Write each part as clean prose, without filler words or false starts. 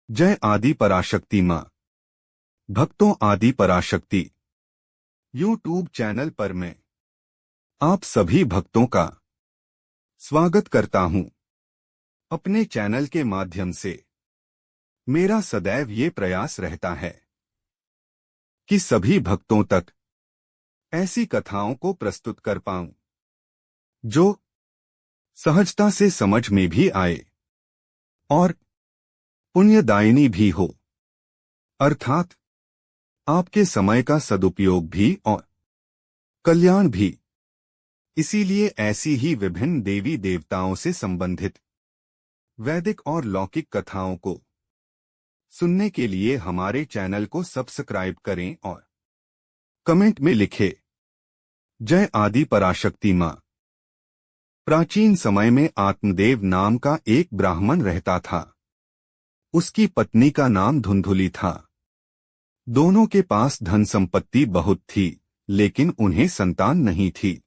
जय आदि पराशक्ति माँ। भक्तों, आदि पराशक्ति यूट्यूब चैनल पर मैं आप सभी भक्तों का स्वागत करता हूं। अपने चैनल के माध्यम से मेरा सदैव ये प्रयास रहता है कि सभी भक्तों तक ऐसी कथाओं को प्रस्तुत कर पाऊं जो सहजता से समझ में भी आए और पुण्यदायिनी भी हो, अर्थात आपके समय का सदुपयोग भी और कल्याण भी। इसीलिए ऐसी ही विभिन्न देवी देवताओं से संबंधित वैदिक और लौकिक कथाओं को सुनने के लिए हमारे चैनल को सब्सक्राइब करें और कमेंट में लिखें जय आदि पराशक्ति माँ। प्राचीन समय में आत्मदेव नाम का एक ब्राह्मण रहता था। उसकी पत्नी का नाम धुंधुली था। दोनों के पास धन संपत्ति बहुत थी, लेकिन उन्हें संतान नहीं थी।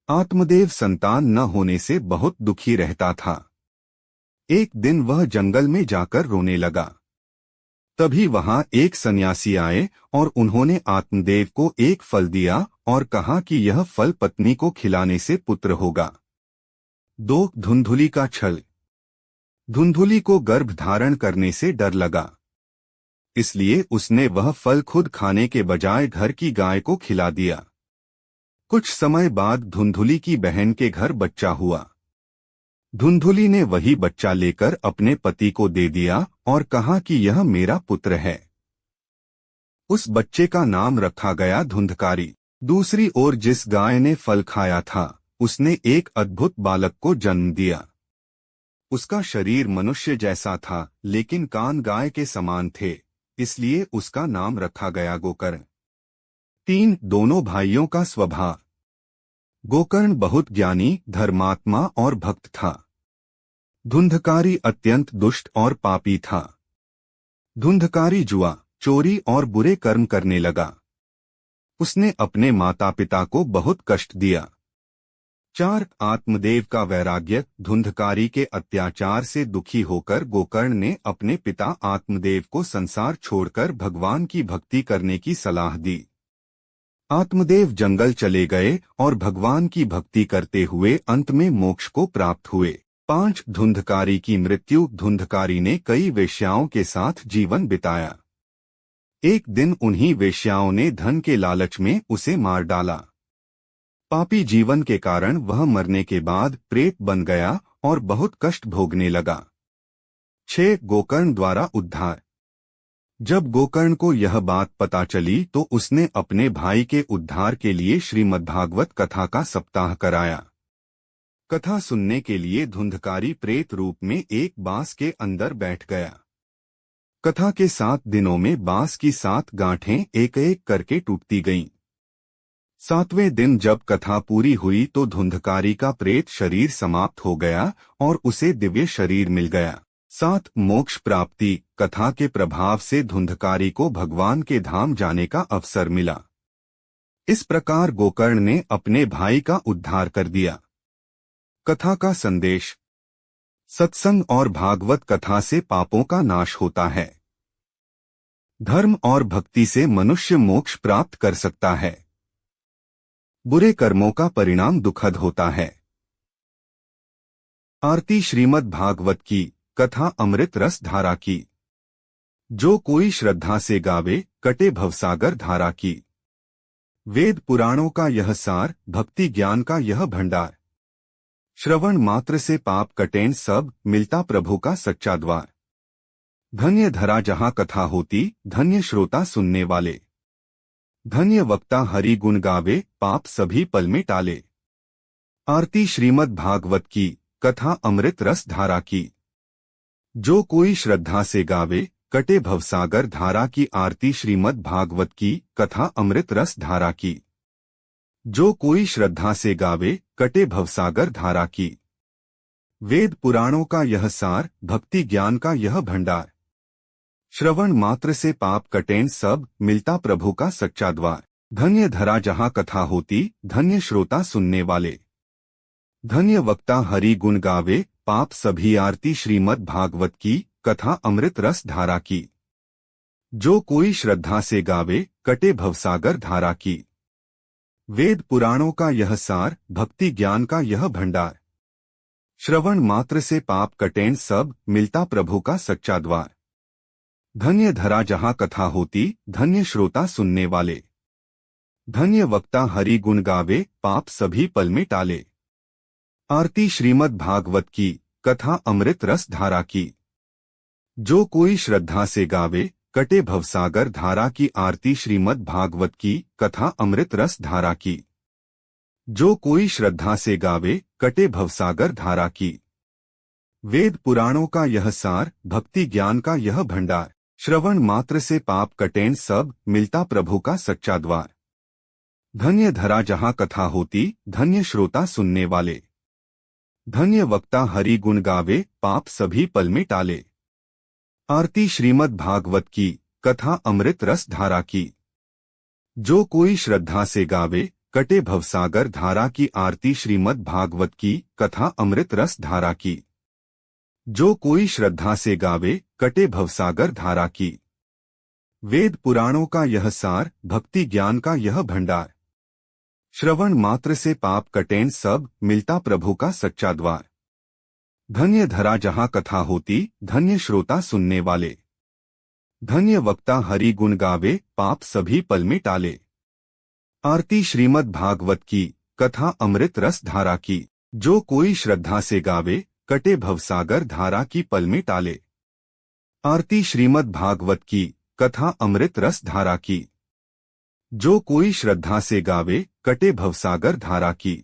आत्मदेव संतान न होने से बहुत दुखी रहता था। एक दिन वह जंगल में जाकर रोने लगा। तभी वहां एक सन्यासी आए और उन्होंने आत्मदेव को एक फल दिया और कहा कि यह फल पत्नी को खिलाने से पुत्र होगा। 2. धुंधुली का छल। धुंधुली को गर्भ धारण करने से डर लगा, इसलिए उसने वह फल खुद खाने के बजाय घर की गाय को खिला दिया। कुछ समय बाद धुंधुली की बहन के घर बच्चा हुआ। धुंधुली ने वही बच्चा लेकर अपने पति को दे दिया और कहा कि यह मेरा पुत्र है। उस बच्चे का नाम रखा गया धुंधकारी। दूसरी ओर जिस गाय ने फल खाया था, उसने एक अद्भुत बालक को जन्म दिया। उसका शरीर मनुष्य जैसा था, लेकिन कान गाय के समान थे, इसलिए उसका नाम रखा गया गोकर्ण। 3. दोनों भाइयों का स्वभाव। गोकर्ण बहुत ज्ञानी, धर्मात्मा और भक्त था। धुंधकारी अत्यंत दुष्ट और पापी था। धुंधकारी जुआ, चोरी और बुरे कर्म करने लगा। उसने अपने माता पिता को बहुत कष्ट दिया। 4. आत्मदेव का वैराग्य। धुंधकारी के अत्याचार से दुखी होकर गोकर्ण ने अपने पिता आत्मदेव को संसार छोड़कर भगवान की भक्ति करने की सलाह दी। आत्मदेव जंगल चले गए और भगवान की भक्ति करते हुए अंत में मोक्ष को प्राप्त हुए। 5. धुंधकारी की मृत्यु। धुंधकारी ने कई वेश्याओं के साथ जीवन बिताया। एक दिन उन्हीं वेश्याओं ने धन के लालच में उसे मार डाला। पापी जीवन के कारण वह मरने के बाद प्रेत बन गया और बहुत कष्ट भोगने लगा। 6. गोकर्ण द्वारा उद्धार। जब गोकर्ण को यह बात पता चली तो उसने अपने भाई के उद्धार के लिए श्रीमद्भागवत कथा का सप्ताह कराया। कथा सुनने के लिए धुंधकारी प्रेत रूप में एक बांस के अंदर बैठ गया। कथा के 7 दिनों में बांस की 7 गांठें एक एक करके टूटती गईं। 7वें दिन जब कथा पूरी हुई तो धुंधकारी का प्रेत शरीर समाप्त हो गया और उसे दिव्य शरीर मिल गया। 7. मोक्ष प्राप्ति। कथा के प्रभाव से धुंधकारी को भगवान के धाम जाने का अवसर मिला। इस प्रकार गोकर्ण ने अपने भाई का उद्धार कर दिया। कथा का संदेश। सत्संग और भागवत कथा से पापों का नाश होता है। धर्म और भक्ति से मनुष्य मोक्ष प्राप्त कर सकता है। बुरे कर्मों का परिणाम दुखद होता है। आरती श्रीमद् भागवत की। कथा अमृत रस धारा की। जो कोई श्रद्धा से गावे, कटे भवसागर धारा की। वेद पुराणों का यह सार, भक्ति ज्ञान का यह भंडार। श्रवण मात्र से पाप कटेन सब, मिलता प्रभु का सच्चा द्वार। धन्य धरा जहाँ कथा होती, धन्य श्रोता सुनने वाले। धन्य वक्ता हरि गुण गावे, पाप सभी पल में टाले। आरती श्रीमद् भागवत की। कथा अमृत रस धारा की। जो कोई श्रद्धा से गावे, कटे भवसागर धारा की। आरती श्रीमद् भागवत की। कथा अमृत रस धारा की। जो कोई श्रद्धा से गावे, कटे भवसागर धारा की। वेद पुराणों का यह सार, भक्ति ज्ञान का यह भंडार। श्रवण मात्र से पाप कटेन सब, मिलता प्रभु का सच्चा द्वार। धन्य धरा जहाँ कथा होती, धन्य श्रोता सुनने वाले। धन्य वक्ता हरि गुण गावे, पाप सभी। आरती श्रीमद् भागवत की। कथा अमृत रस धारा की। जो कोई श्रद्धा से गावे कटे भवसागर धारा की। वेद पुराणों का यह सार, भक्ति ज्ञान का यह भंडार। श्रवण मात्र से पाप कटें सब, मिलता प्रभु का सच्चा द्वार। धन्य धरा जहाँ कथा होती, धन्य श्रोता सुनने वाले। धन्य वक्ता हरि गुण गावे, पाप सभी पल में टाले। आरती श्रीमद् भागवत की, कथा अमृत रस धारा की। जो कोई श्रद्धा से गावे कटे भवसागर धारा की। आरती श्रीमद् भागवत की, कथा अमृत रस धारा की। जो कोई श्रद्धा से गावे कटे भवसागर धारा की। वेद पुराणों का यह सार, भक्ति ज्ञान का यह भंडार। श्रवण मात्र से पाप कटें सब, मिलता प्रभु का सच्चा द्वार। धन्य धरा जहाँ कथा होती, धन्य श्रोता सुनने वाले। धन्य वक्ता हरि गुण गावे, पाप सभी पल में टाले। आरती श्रीमद् भागवत की, कथा अमृत रस धारा की। जो कोई श्रद्धा से गावे कटे भवसागर धारा की। आरती श्रीमद् भागवत की, कथा अमृत रस धारा की। जो कोई श्रद्धा से गावे कटे भवसागर धारा की। वेद पुराणों का यह सार, भक्ति ज्ञान का यह भंडार। श्रवण मात्र से पाप कटें सब, मिलता प्रभु का सच्चा द्वार। धन्य धरा जहाँ कथा होती, धन्य श्रोता सुनने वाले। धन्य वक्ता हरि गुण गावे, पाप सभी पल में टाले। आरती श्रीमद् भागवत की, कथा अमृत रस धारा की। जो कोई श्रद्धा से गावे कटे भवसागर धारा की पल में टाले। आरती श्रीमद् भागवत की, कथा अमृत रस धारा की। जो कोई श्रद्धा से गावे कटे भवसागर धारा की।